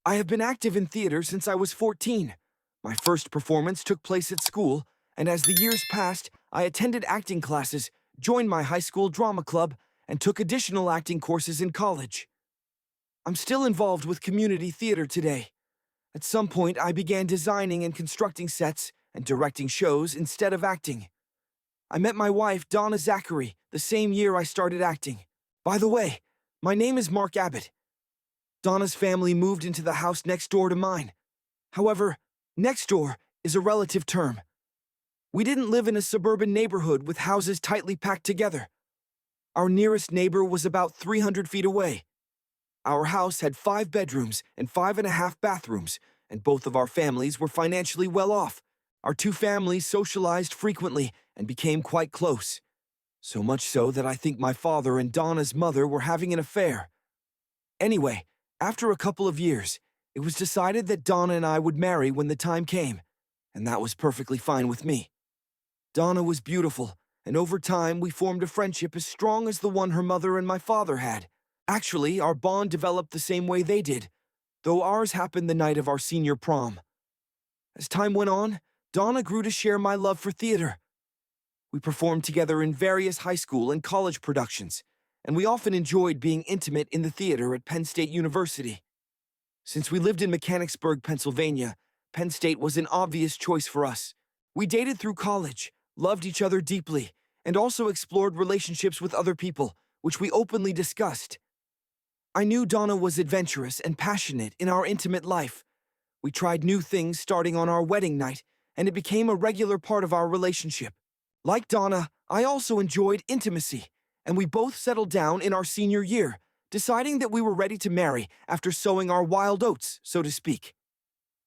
I have been active in theater since I was 14. My first performance took place at school, and as the years passed, I attended acting classes, joined my high school drama club, and took additional acting courses in college. I'm still involved with community theater today. At some point, I began designing and constructing sets and directing shows instead of acting. I met my wife, Donna Zachary, the same year I started acting. By the way, my name is Mark Abbott. Donna's family moved into the house next door to mine. However, next door is a relative term. We didn't live in a suburban neighborhood with houses tightly packed together. Our nearest neighbor was about 300 feet away. Our house had 5 bedrooms and 5.5 bathrooms, and both of our families were financially well off. Our two families socialized frequently and became quite close. So much so that I think my father and Donna's mother were having an affair. Anyway, after a couple of years, it was decided that Donna and I would marry when the time came, and that was perfectly fine with me. Donna was beautiful, and over time we formed a friendship as strong as the one her mother and my father had. Actually, our bond developed the same way they did, though ours happened the night of our senior prom. As time went on, Donna grew to share my love for theater. We performed together in various high school and college productions, and we often enjoyed being intimate in the theater at Penn State University. Since we lived in Mechanicsburg, Pennsylvania, Penn State was an obvious choice for us. We dated through college, loved each other deeply, and also explored relationships with other people, which we openly discussed. I knew Donna was adventurous and passionate in our intimate life. We tried new things starting on our wedding night, and it became a regular part of our relationship. Like Donna, I also enjoyed intimacy, and we both settled down in our senior year, deciding that we were ready to marry after sowing our wild oats, so to speak.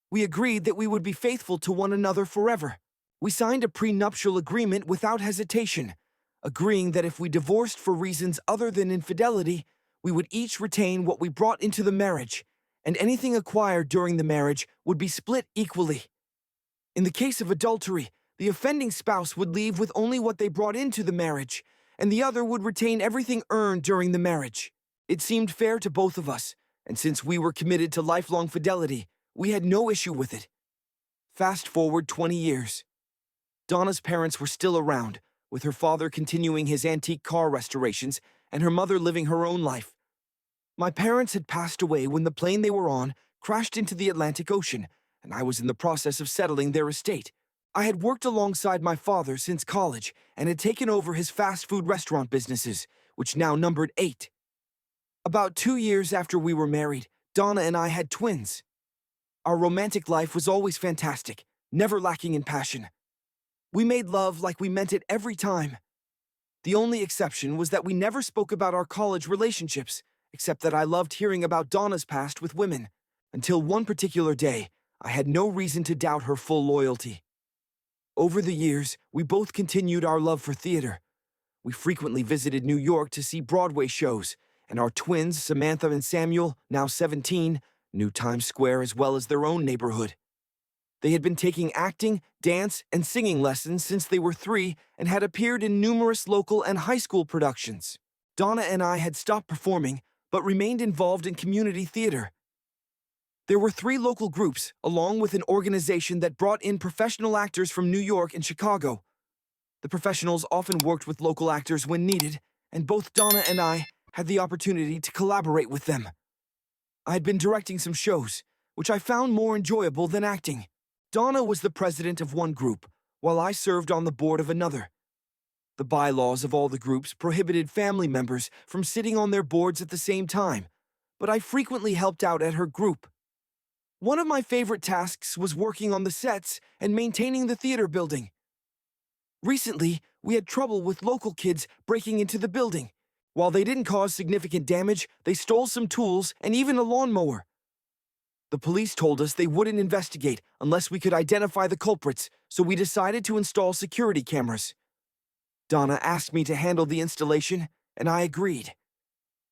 We agreed that we would be faithful to one another forever. We signed a prenuptial agreement without hesitation, agreeing that if we divorced for reasons other than infidelity, we would each retain what we brought into the marriage, and anything acquired during the marriage would be split equally. In the case of adultery, the offending spouse would leave with only what they brought into the marriage, and the other would retain everything earned during the marriage. It seemed fair to both of us, and since we were committed to lifelong fidelity, we had no issue with it. Fast forward 20 years. Donna's parents were still around, with her father continuing his antique car restorations and her mother living her own life. My parents had passed away when the plane they were on crashed into the Atlantic Ocean, and I was in the process of settling their estate. I had worked alongside my father since college and had taken over his fast food restaurant businesses, which now numbered 8. About 2 years after we were married, Donna and I had twins. Our romantic life was always fantastic, never lacking in passion. We made love like we meant it every time. The only exception was that we never spoke about our college relationships, except that I loved hearing about Donna's past with women. Until one particular day, I had no reason to doubt her full loyalty. Over the years, we both continued our love for theater. We frequently visited New York to see Broadway shows, and our twins, Samantha and Samuel, now 17, knew Times Square as well as their own neighborhood. They had been taking acting, dance, and singing lessons since they were 3 and had appeared in numerous local and high school productions. Donna and I had stopped performing, but remained involved in community theater. There were 3 local groups, along with an organization that brought in professional actors from New York and Chicago. The professionals often worked with local actors when needed, and both Donna and I had the opportunity to collaborate with them. I had been directing some shows, which I found more enjoyable than acting. Donna was the president of one group, while I served on the board of another. The bylaws of all the groups prohibited family members from sitting on their boards at the same time, but I frequently helped out at her group. One of my favorite tasks was working on the sets and maintaining the theater building. Recently, we had trouble with local kids breaking into the building. While they didn't cause significant damage, they stole some tools and even a lawnmower. The police told us they wouldn't investigate unless we could identify the culprits, so we decided to install security cameras. Donna asked me to handle the installation, and I agreed.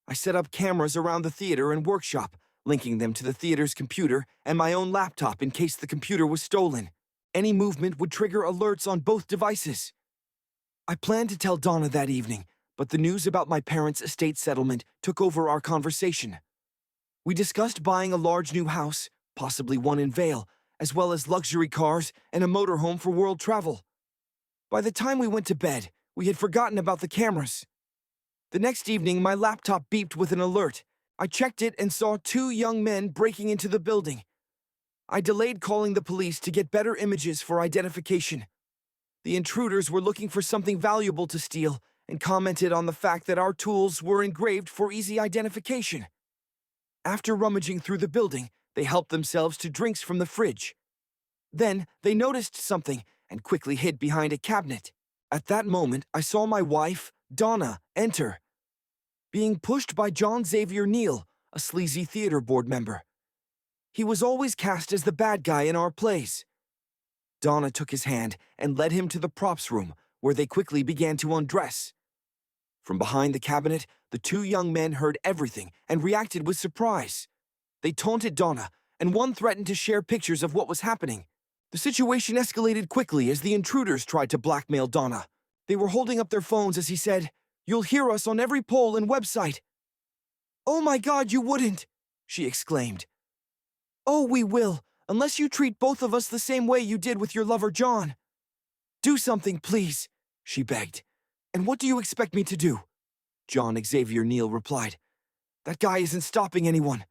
I set up cameras around the theater and workshop, linking them to the theater's computer and my own laptop in case the computer was stolen. Any movement would trigger alerts on both devices. I planned to tell Donna that evening, but the news about my parents' estate settlement took over our conversation. We discussed buying a large new house, possibly one in Vale, as well as luxury cars and a motorhome for world travel. By the time we went to bed, we had forgotten about the cameras. The next evening, my laptop beeped with an alert. I checked it and saw two young men breaking into the building. I delayed calling the police to get better images for identification. The intruders were looking for something valuable to steal and commented on the fact that our tools were engraved for easy identification. After rummaging through the building, they helped themselves to drinks from the fridge. Then they noticed something and quickly hid behind a cabinet. At that moment, I saw my wife, Donna, enter, being pushed by John Xavier Neal, a sleazy theater board member. He was always cast as the bad guy in our plays. Donna took his hand and led him to the props room, where they quickly began to undress. From behind the cabinet, the two young men heard everything and reacted with surprise. They taunted Donna, and one threatened to share pictures of what was happening. The situation escalated quickly as the intruders tried to blackmail Donna. They were holding up their phones as he said, "You'll hear us on every poll and website." "Oh my God, you wouldn't!" she exclaimed. "Oh, we will, unless you treat both of us the same way you did with your lover John. Do something, please," she begged. "And what do you expect me to do?" John Xavier Neal replied. "That guy isn't stopping anyone."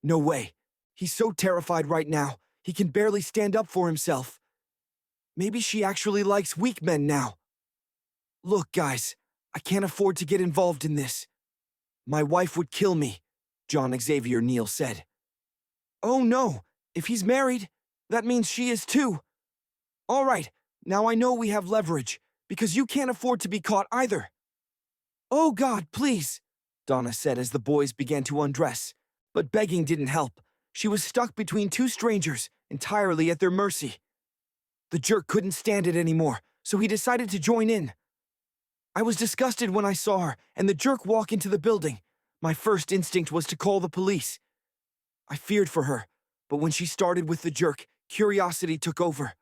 "No way. He's so terrified right now, he can barely stand up for himself. Maybe she actually likes weak men now." "Look, guys, I can't afford to get involved in this. My wife would kill me," John Xavier Neal said. "Oh no, if he's married, that means she is too. All right, now I know we have leverage, because you can't afford to be caught either." "Oh God, please," Donna said as the boys began to undress. But begging didn't help. She was stuck between two strangers, entirely at their mercy. The jerk couldn't stand it anymore, so he decided to join in. I was disgusted when I saw her and the jerk walk into the building. My first instinct was to call the police. I feared for her, but when she started with the jerk, curiosity took over.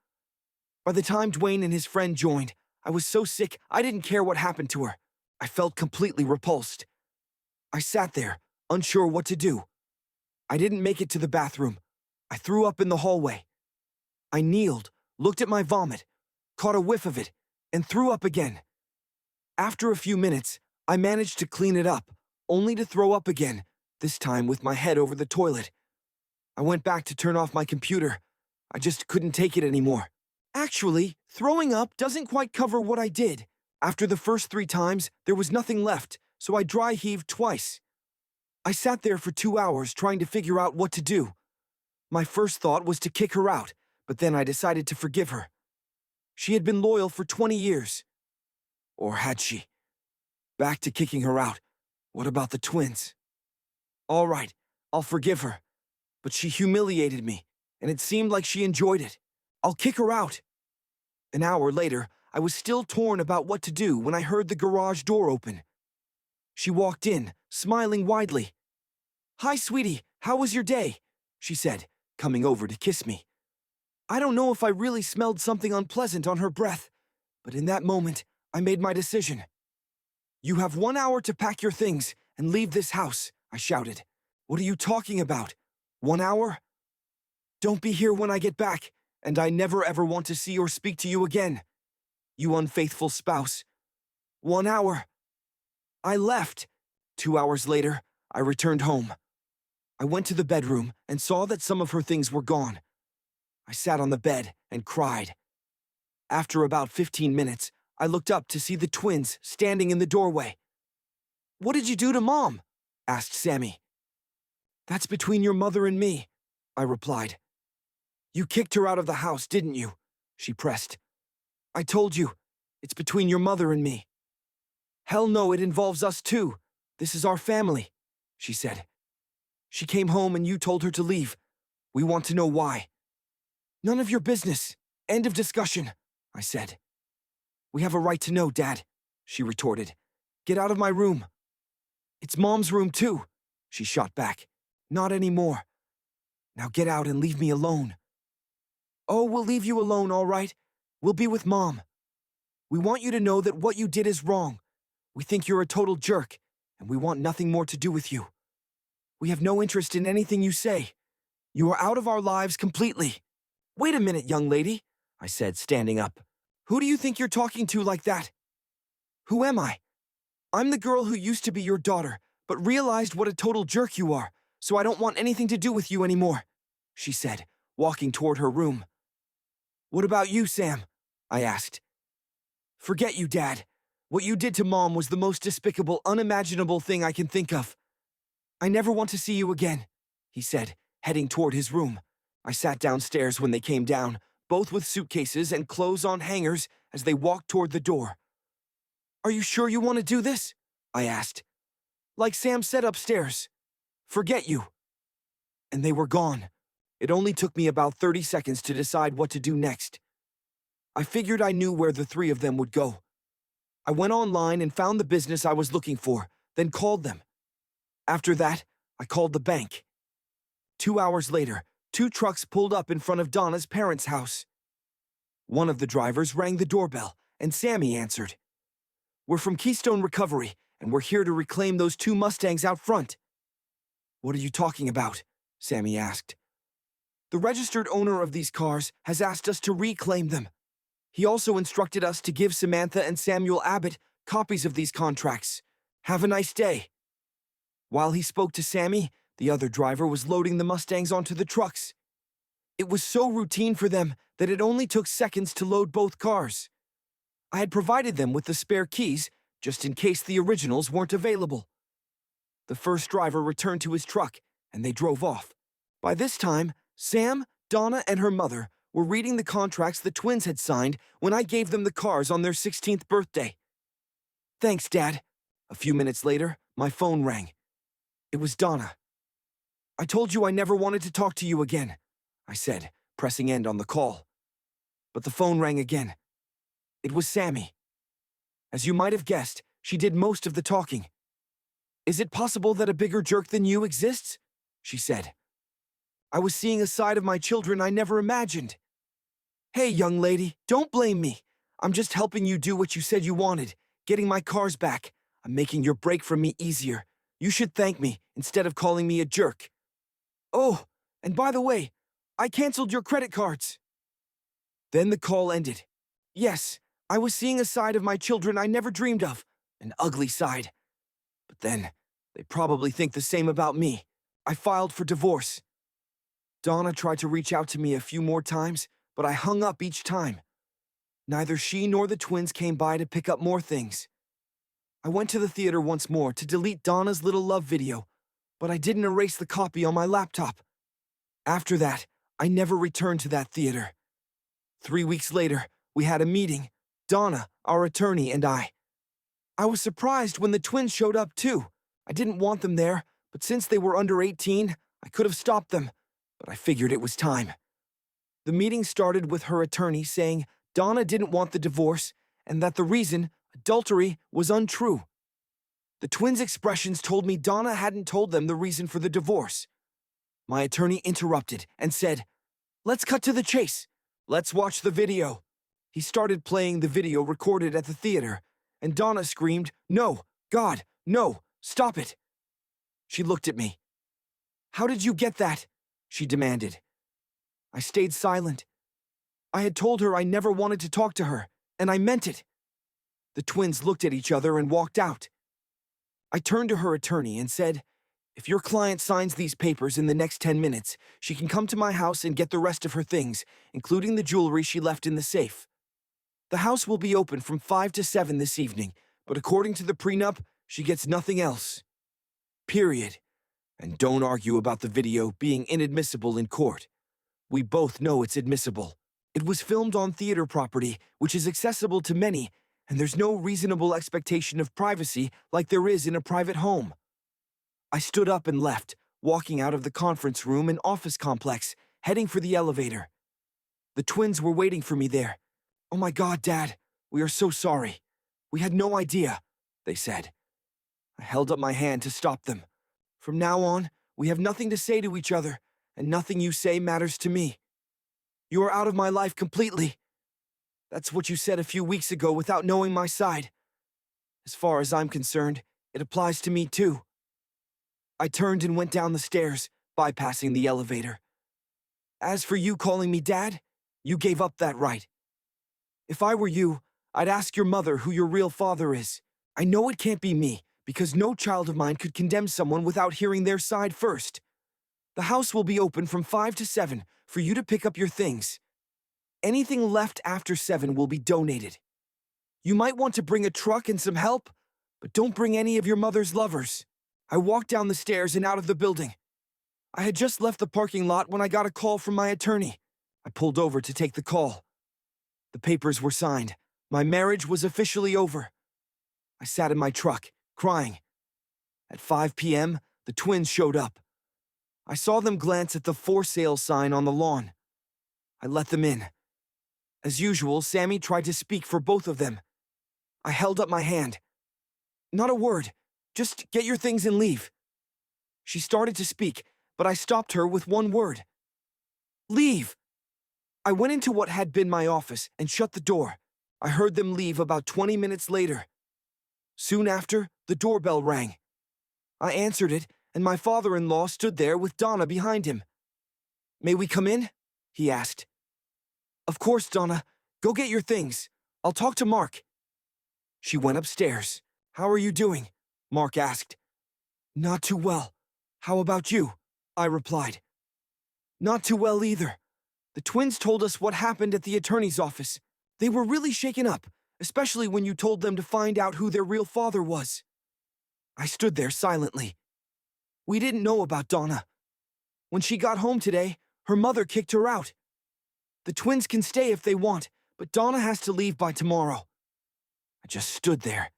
By the time Dwayne and his friend joined, I was so sick I didn't care what happened to her. I felt completely repulsed. I sat there, unsure what to do. I didn't make it to the bathroom. I threw up in the hallway. I kneeled, looked at my vomit, caught a whiff of it, and threw up again. After a few minutes, I managed to clean it up, only to throw up again, this time with my head over the toilet. I went back to turn off my computer. I just couldn't take it anymore. Actually, throwing up doesn't quite cover what I did. After the first 3 times, there was nothing left, so I dry heaved twice. I sat there for 2 hours trying to figure out what to do. My first thought was to kick her out, but then I decided to forgive her. She had been loyal for 20 years. Or had she? Back to kicking her out. What about the twins? All right, I'll forgive her. But she humiliated me, and it seemed like she enjoyed it. I'll kick her out. An hour later, I was still torn about what to do when I heard the garage door open. She walked in, smiling widely. "Hi, sweetie, how was your day?" she said, coming over to kiss me. I don't know if I really smelled something unpleasant on her breath, but in that moment, I made my decision. "You have 1 hour to pack your things and leave this house," I shouted. "What are you talking about? 1 hour? Don't be here when I get back, and I never ever want to see or speak to you again. You unfaithful spouse. 1 hour." I left. 2 hours later, I returned home. I went to the bedroom and saw that some of her things were gone. I sat on the bed and cried. After about 15 minutes, I looked up to see the twins standing in the doorway. "What did you do to Mom?" asked Sammy. "That's between your mother and me," I replied. "You kicked her out of the house, didn't you?" she pressed. "I told you, it's between your mother and me." "Hell no, it involves us too. This is our family," she said. "She came home and you told her to leave. We want to know why." "None of your business. End of discussion," I said. "We have a right to know, Dad," she retorted. "Get out of my room." "It's Mom's room too," she shot back. "Not anymore. Now get out and leave me alone." "Oh, we'll leave you alone, all right. We'll be with Mom. We want you to know that what you did is wrong. We think you're a total jerk, and we want nothing more to do with you." We have no interest in anything you say. You are out of our lives completely. Wait a minute, young lady, I said, standing up. Who do you think you're talking to like that? Who am I? I'm the girl who used to be your daughter, but realized what a total jerk you are, so I don't want anything to do with you anymore, she said, walking toward her room. What about you, Sam? I asked. Forget you, Dad. What you did to Mom was the most despicable, unimaginable thing I can think of. I never want to see you again, he said, heading toward his room. I sat downstairs when they came down, both with suitcases and clothes on hangers as they walked toward the door. Are you sure you want to do this? I asked. Like Sam said upstairs. Forget you. And they were gone. It only took me about 30 seconds to decide what to do next. I figured I knew where the three of them would go. I went online and found the business I was looking for, then called them. After that, I called the bank. 2 hours later, 2 trucks pulled up in front of Donna's parents' house. One of the drivers rang the doorbell, and Sammy answered. We're from Keystone Recovery, and we're here to reclaim those 2 Mustangs out front. What are you talking about? Sammy asked. The registered owner of these cars has asked us to reclaim them. He also instructed us to give Samantha and Samuel Abbott copies of these contracts. Have a nice day. While he spoke to Sammy, the other driver was loading the Mustangs onto the trucks. It was so routine for them that it only took seconds to load both cars. I had provided them with the spare keys, just in case the originals weren't available. The first driver returned to his truck, and they drove off. By this time, Sam, Donna, and her mother were reading the contracts the twins had signed when I gave them the cars on their 16th birthday. Thanks, Dad. A few minutes later, my phone rang. It was Donna. I told you I never wanted to talk to you again, I said, pressing end on the call. But the phone rang again. It was Sammy. As you might have guessed, she did most of the talking. Is it possible that a bigger jerk than you exists? She said. I was seeing a side of my children I never imagined. Hey, young lady, don't blame me. I'm just helping you do what you said you wanted, getting my cars back. I'm making your break from me easier. You should thank me instead of calling me a jerk. Oh, and by the way, I canceled your credit cards. Then the call ended. Yes, I was seeing a side of my children I never dreamed of, an ugly side. But then, they probably think the same about me. I filed for divorce. Donna tried to reach out to me a few more times, but I hung up each time. Neither she nor the twins came by to pick up more things. I went to the theater once more to delete Donna's little love video, but I didn't erase the copy on my laptop. After that, I never returned to that theater. 3 weeks later, we had a meeting, Donna, our attorney, and I. I was surprised when the twins showed up too. I didn't want them there, but since they were under 18, I could have stopped them, but I figured it was time. The meeting started with her attorney saying Donna didn't want the divorce and that the reason, adultery, was untrue. The twins' expressions told me Donna hadn't told them the reason for the divorce. My attorney interrupted and said, Let's cut to the chase. Let's watch the video. He started playing the video recorded at the theater, and Donna screamed, No, God, no, stop it. She looked at me. How did you get that? She demanded. I stayed silent. I had told her I never wanted to talk to her, and I meant it. The twins looked at each other and walked out. I turned to her attorney and said, If your client signs these papers in the next 10 minutes, she can come to my house and get the rest of her things, including the jewelry she left in the safe. The house will be open from 5 to 7 this evening, but according to the prenup, she gets nothing else. Period. And don't argue about the video being inadmissible in court. We both know it's admissible. It was filmed on theater property, which is accessible to many, and there's no reasonable expectation of privacy like there is in a private home. I stood up and left, walking out of the conference room and office complex, heading for the elevator. The twins were waiting for me there. Oh my God, Dad, we are so sorry. We had no idea, they said. I held up my hand to stop them. From now on, we have nothing to say to each other, and nothing you say matters to me. You are out of my life completely. That's what you said a few weeks ago without knowing my side. As far as I'm concerned, it applies to me too. I turned and went down the stairs, bypassing the elevator. As for you calling me Dad, you gave up that right. If I were you, I'd ask your mother who your real father is. I know it can't be me, because no child of mine could condemn someone without hearing their side first. The house will be open from 5 to 7 for you to pick up your things. Anything left after 7 will be donated. You might want to bring a truck and some help, but don't bring any of your mother's lovers. I walked down the stairs and out of the building. I had just left the parking lot when I got a call from my attorney. I pulled over to take the call. The papers were signed. My marriage was officially over. I sat in my truck, crying. At 5 p.m., the twins showed up. I saw them glance at the for sale sign on the lawn. I let them in. As usual, Sammy tried to speak for both of them. I held up my hand. Not a word. Just get your things and leave. She started to speak, but I stopped her with one word. Leave. I went into what had been my office and shut the door. I heard them leave about 20 minutes later. Soon after, the doorbell rang. I answered it, and my father-in-law stood there with Donna behind him. May we come in? He asked. Of course, Donna. Go get your things. I'll talk to Mark. She went upstairs. How are you doing? Mark asked. Not too well. How about you? I replied. Not too well either. The twins told us what happened at the attorney's office. They were really shaken up, especially when you told them to find out who their real father was. I stood there silently. We didn't know about Donna. When she got home today, her mother kicked her out. The twins can stay if they want, but Donna has to leave by tomorrow. I just stood there.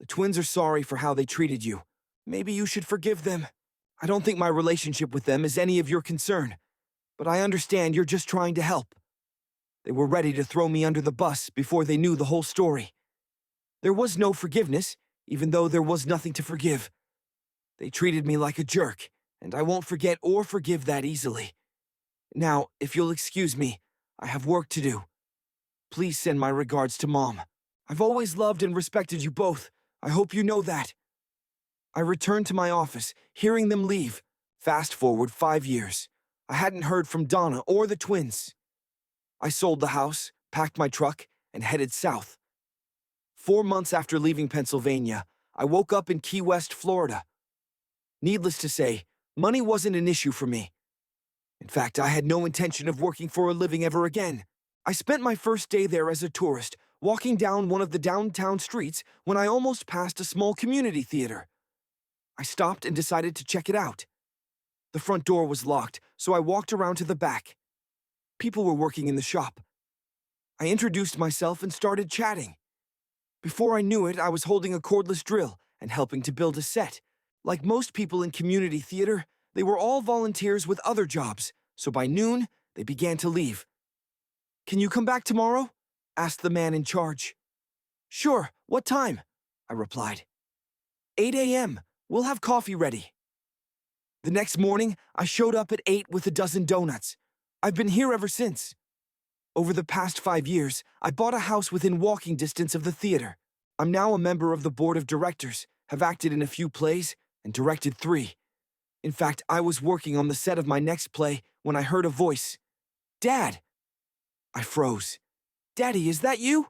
The twins are sorry for how they treated you. Maybe you should forgive them. I don't think my relationship with them is any of your concern, but I understand you're just trying to help. They were ready to throw me under the bus before they knew the whole story. There was no forgiveness, even though there was nothing to forgive. They treated me like a jerk, and I won't forget or forgive that easily. Now, if you'll excuse me, I have work to do. Please send my regards to Mom. I've always loved and respected you both. I hope you know that. I returned to my office, hearing them leave. Fast forward 5 years. I hadn't heard from Donna or the twins. I sold the house, packed my truck, and headed south. 4 months after leaving Pennsylvania, I woke up in Key West, Florida. Needless to say, money wasn't an issue for me. In fact, I had no intention of working for a living ever again. I spent my first day there as a tourist, walking down one of the downtown streets when I almost passed a small community theater. I stopped and decided to check it out. The front door was locked, so I walked around to the back. People were working in the shop. I introduced myself and started chatting. Before I knew it, I was holding a cordless drill and helping to build a set. Like most people in community theater, they were all volunteers with other jobs, so by noon, they began to leave. Can you come back tomorrow? Asked the man in charge. Sure, what time? I replied. 8 a.m. We'll have coffee ready. The next morning, I showed up at 8 with a dozen donuts. I've been here ever since. Over the past 5 years, I bought a house within walking distance of the theater. I'm now a member of the board of directors, have acted in a few plays, and directed 3. In fact, I was working on the set of my next play when I heard a voice. Dad! I froze. Daddy, is that you?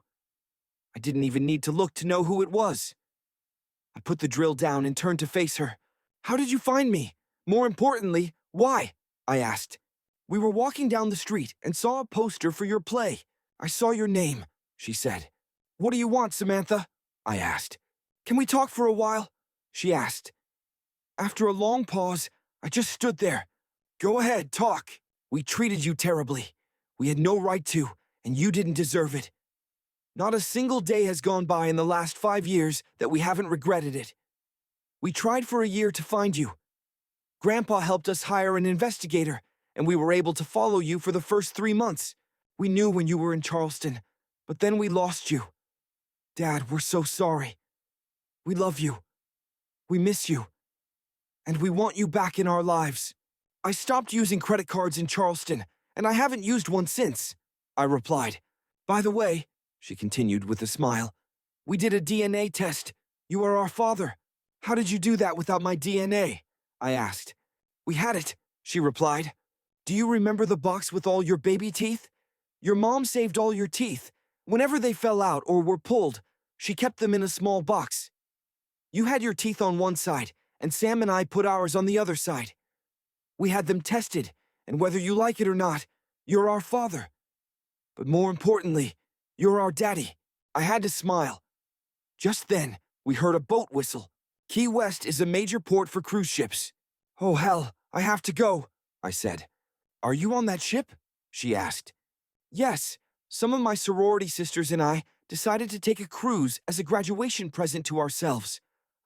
I didn't even need to look to know who it was. I put the drill down and turned to face her. How did you find me? More importantly, why? I asked. We were walking down the street and saw a poster for your play. I saw your name, she said. What do you want, Samantha? I asked. Can we talk for a while? She asked. After a long pause, I just stood there. Go ahead, talk. We treated you terribly. We had no right to, and you didn't deserve it. Not a single day has gone by in the last 5 years that we haven't regretted it. We tried for a year to find you. Grandpa helped us hire an investigator, and we were able to follow you for the first 3 months. We knew when you were in Charleston, but then we lost you. Dad, we're so sorry. We love you. We miss you. And we want you back in our lives. I stopped using credit cards in Charleston, and I haven't used one since, I replied. By the way, she continued with a smile, we did a DNA test. You are our father. How did you do that without my DNA? I asked. We had it, she replied. Do you remember the box with all your baby teeth? Your mom saved all your teeth. Whenever they fell out or were pulled, she kept them in a small box. You had your teeth on one side, and Sam and I put ours on the other side. We had them tested, and whether you like it or not, you're our father. But more importantly, you're our daddy. I had to smile. Just then, we heard a boat whistle. Key West is a major port for cruise ships. Oh hell, I have to go, I said. Are you on that ship? She asked. Yes, some of my sorority sisters and I decided to take a cruise as a graduation present to ourselves.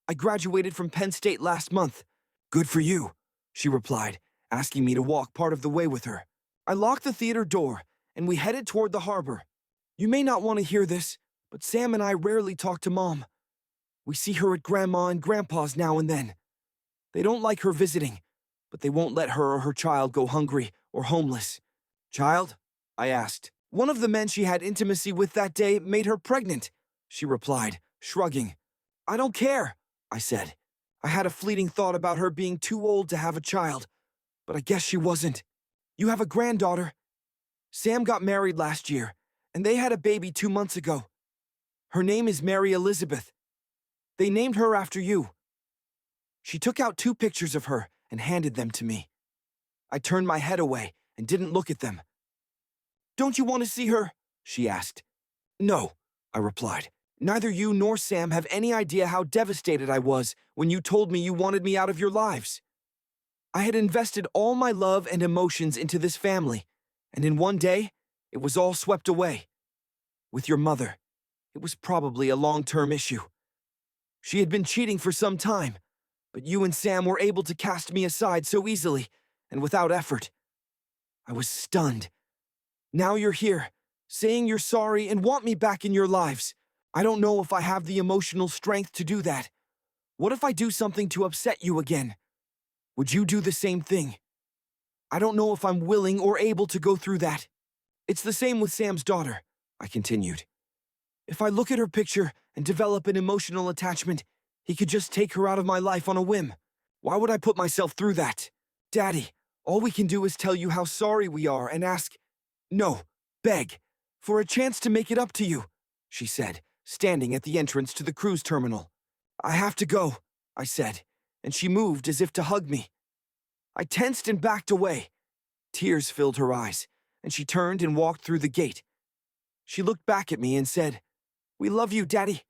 I graduated from Penn State last month. Good for you, she replied, asking me to walk part of the way with her. I locked the theater door, and we headed toward the harbor. You may not want to hear this, but Sam and I rarely talk to Mom. We see her at Grandma and Grandpa's now and then. They don't like her visiting, but they won't let her or her child go hungry or homeless. Child? I asked. One of the men she had intimacy with that day made her pregnant, she replied, shrugging. I don't care, I said. I had a fleeting thought about her being too old to have a child, but I guess she wasn't. You have a granddaughter. Sam got married last year, and they had a baby 2 months ago. Her name is Mary Elizabeth. They named her after you. She took out 2 pictures of her and handed them to me. I turned my head away and didn't look at them. Don't you want to see her? She asked. No, I replied. Neither you nor Sam have any idea how devastated I was when you told me you wanted me out of your lives. I had invested all my love and emotions into this family, and in one day, it was all swept away. With your mother, it was probably a long-term issue. She had been cheating for some time, but you and Sam were able to cast me aside so easily and without effort. I was stunned. Now you're here, saying you're sorry and want me back in your lives. I don't know if I have the emotional strength to do that. What if I do something to upset you again? Would you do the same thing? I don't know if I'm willing or able to go through that. It's the same with Sam's daughter, I continued. If I look at her picture and develop an emotional attachment, he could just take her out of my life on a whim. Why would I put myself through that? Daddy, all we can do is tell you how sorry we are and ask, no, beg, for a chance to make it up to you, she said, standing at the entrance to the cruise terminal. I have to go, I said, and she moved as if to hug me. I tensed and backed away. Tears filled her eyes, and she turned and walked through the gate. She looked back at me and said, We love you, Daddy.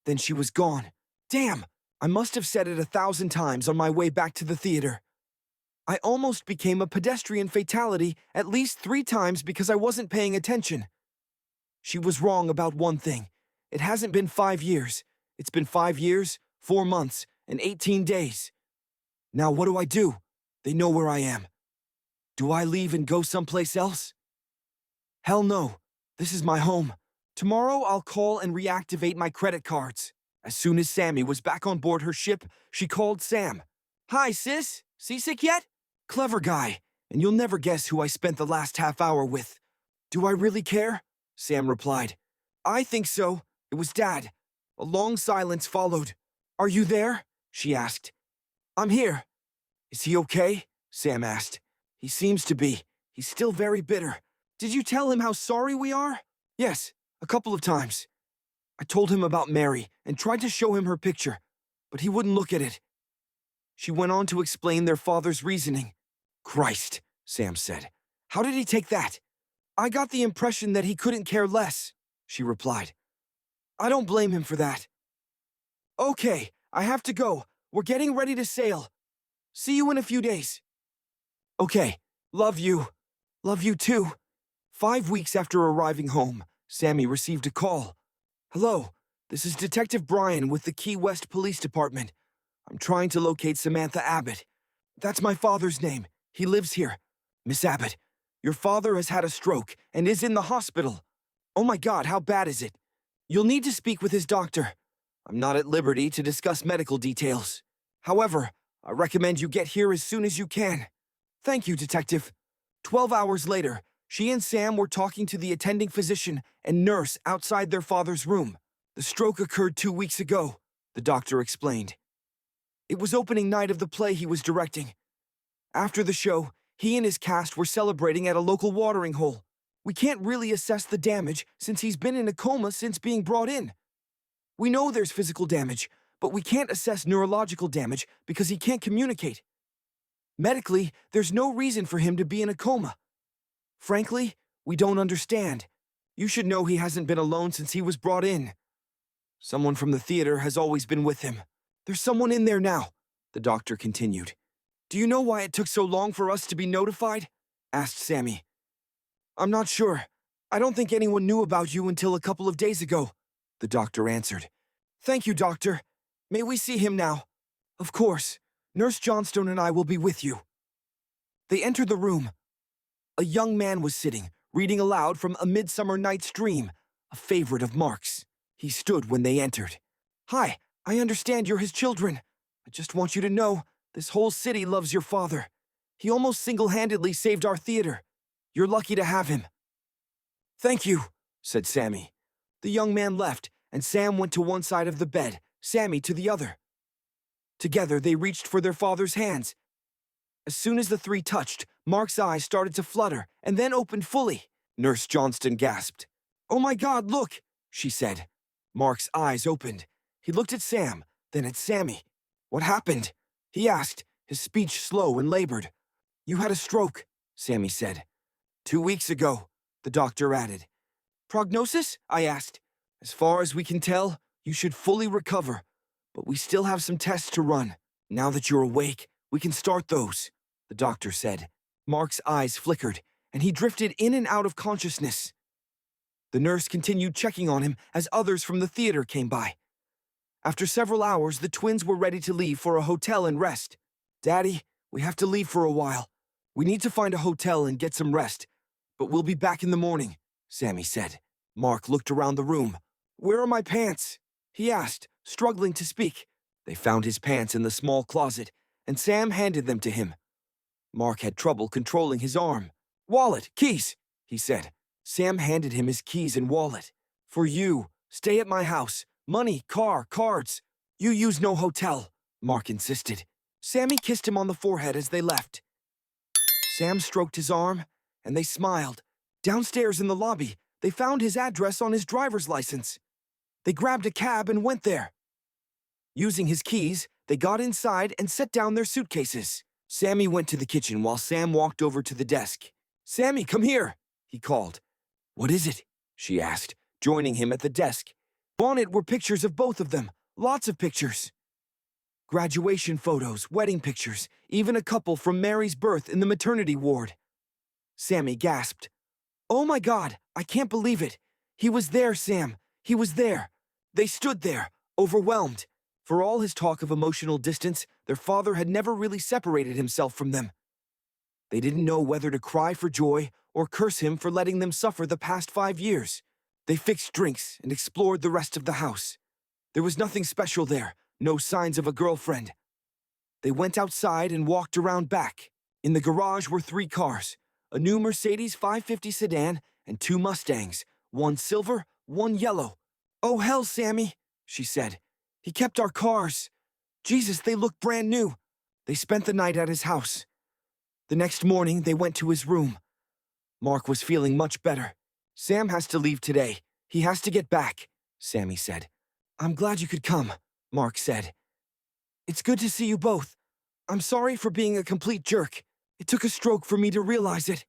Then she was gone. Damn, I must have said it 1,000 times on my way back to the theater. I almost became a pedestrian fatality at least 3 times because I wasn't paying attention. She was wrong about one thing. It hasn't been 5 years. It's been 5 years, 4 months, and 18 days. Now what do I do? They know where I am. Do I leave and go someplace else? Hell no. This is my home. Tomorrow I'll call and reactivate my credit cards. As soon as Sammy was back on board her ship, she called Sam. Hi, sis. Seasick yet? Clever guy, and you'll never guess who I spent the last half hour with. Do I really care? Sam replied. I think so. It was Dad. A long silence followed. Are you there? She asked. I'm here. Is he okay? Sam asked. He seems to be. He's still very bitter. Did you tell him how sorry we are? Yes, a couple of times. I told him about Mary and tried to show him her picture, but he wouldn't look at it. She went on to explain their father's reasoning. Christ, Sam said. How did he take that? I got the impression that he couldn't care less, she replied. I don't blame him for that. Okay, I have to go. We're getting ready to sail. See you in a few days. Okay, love you. Love you too. 5 weeks after arriving home, Sammy received a call. Hello, this is Detective Brian with the Key West Police Department. I'm trying to locate Samantha Abbott. That's my father's name. He lives here. Miss Abbott, your father has had a stroke and is in the hospital. Oh my God, how bad is it? You'll need to speak with his doctor. I'm not at liberty to discuss medical details. However, I recommend you get here as soon as you can. Thank you, Detective. 12 hours later, she and Sam were talking to the attending physician and nurse outside their father's room. The stroke occurred 2 weeks ago, the doctor explained. It was opening night of the play he was directing. After the show, he and his cast were celebrating at a local watering hole. We can't really assess the damage since he's been in a coma since being brought in. We know there's physical damage, but we can't assess neurological damage because he can't communicate. Medically, there's no reason for him to be in a coma. Frankly, we don't understand. You should know he hasn't been alone since he was brought in. Someone from the theater has always been with him. There's someone in there now, the doctor continued. Do you know why it took so long for us to be notified? Asked Sammy. I'm not sure. I don't think anyone knew about you until a couple of days ago, the doctor answered. Thank you, doctor. May we see him now? Of course. Nurse Johnstone and I will be with you. They entered the room. A young man was sitting, reading aloud from A Midsummer Night's Dream, a favorite of Mark's. He stood when they entered. Hi, I understand you're his children. I just want you to know, this whole city loves your father. He almost single-handedly saved our theater. You're lucky to have him. Thank you, said Sammy. The young man left, and Sam went to one side of the bed, Sammy to the other. Together, they reached for their father's hands. As soon as the three touched, Mark's eyes started to flutter, and then opened fully. Nurse Johnston gasped. Oh my God, look, she said. Mark's eyes opened. He looked at Sam, then at Sammy. What happened? He asked, his speech slow and labored. You had a stroke, Sammy said. 2 weeks ago, the doctor added. Prognosis? I asked. As far as we can tell, you should fully recover, but we still have some tests to run. Now that you're awake, we can start those, the doctor said. Mark's eyes flickered, and he drifted in and out of consciousness. The nurse continued checking on him as others from the theater came by. After several hours, the twins were ready to leave for a hotel and rest. Daddy, we have to leave for a while. We need to find a hotel and get some rest, but we'll be back in the morning, Sammy said. Mark looked around the room. Where are my pants? He asked, struggling to speak. They found his pants in the small closet, and Sam handed them to him. Mark had trouble controlling his arm. Wallet, keys, he said. Sam handed him his keys and wallet. For you, stay at my house. Money, car, cards. You use no hotel, Mark insisted. Sammy kissed him on the forehead as they left. Sam stroked his arm, and they smiled. Downstairs in the lobby, they found his address on his driver's license. They grabbed a cab and went there. Using his keys, they got inside and set down their suitcases. Sammy went to the kitchen while Sam walked over to the desk. Sammy, come here, he called. What is it? She asked, joining him at the desk. On it were pictures of both of them, lots of pictures. Graduation photos, wedding pictures, even a couple from Mary's birth in the maternity ward. Sammy gasped. Oh my God, I can't believe it. He was there, Sam. He was there. They stood there, overwhelmed. For all his talk of emotional distance, their father had never really separated himself from them. They didn't know whether to cry for joy or curse him for letting them suffer the past 5 years. They fixed drinks and explored the rest of the house. There was nothing special there, no signs of a girlfriend. They went outside and walked around back. In the garage were 3 cars, a new Mercedes 550 sedan and 2 Mustangs, one silver, one yellow. Oh hell, Sammy, she said. He kept our cars. Jesus, they look brand new. They spent the night at his house. The next morning, they went to his room. Mark was feeling much better. Sam has to leave today. He has to get back, Sammy said. I'm glad you could come, Mark said. It's good to see you both. I'm sorry for being a complete jerk. It took a stroke for me to realize it.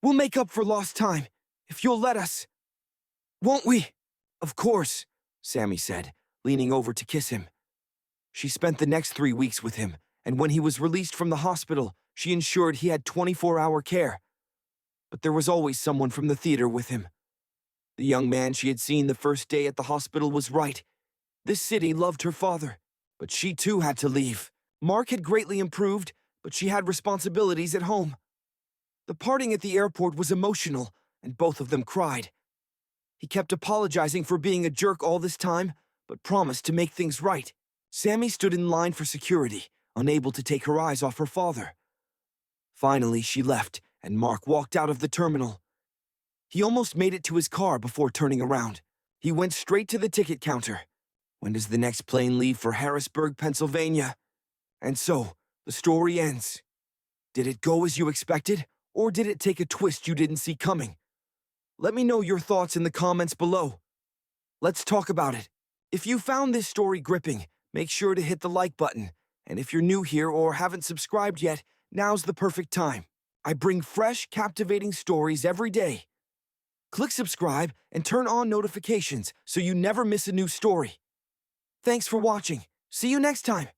We'll make up for lost time, if you'll let us. Won't we? Of course, Sammy said, leaning over to kiss him. She spent the next 3 weeks with him, and when he was released from the hospital, she ensured he had 24-hour care. But there was always someone from the theater with him. The young man she had seen the first day at the hospital was right. This city loved her father, but she too had to leave. Mark had greatly improved, but she had responsibilities at home. The parting at the airport was emotional, and both of them cried. He kept apologizing for being a jerk all this time, but promised to make things right. Sammy stood in line for security, unable to take her eyes off her father. Finally, she left, and Mark walked out of the terminal. He almost made it to his car before turning around. He went straight to the ticket counter. When does the next plane leave for Harrisburg, Pennsylvania? And so, the story ends. Did it go as you expected, or did it take a twist you didn't see coming? Let me know your thoughts in the comments below. Let's talk about it. If you found this story gripping, make sure to hit the like button. And if you're new here or haven't subscribed yet, now's the perfect time. I bring fresh, captivating stories every day. Click subscribe and turn on notifications so you never miss a new story. Thanks for watching. See you next time.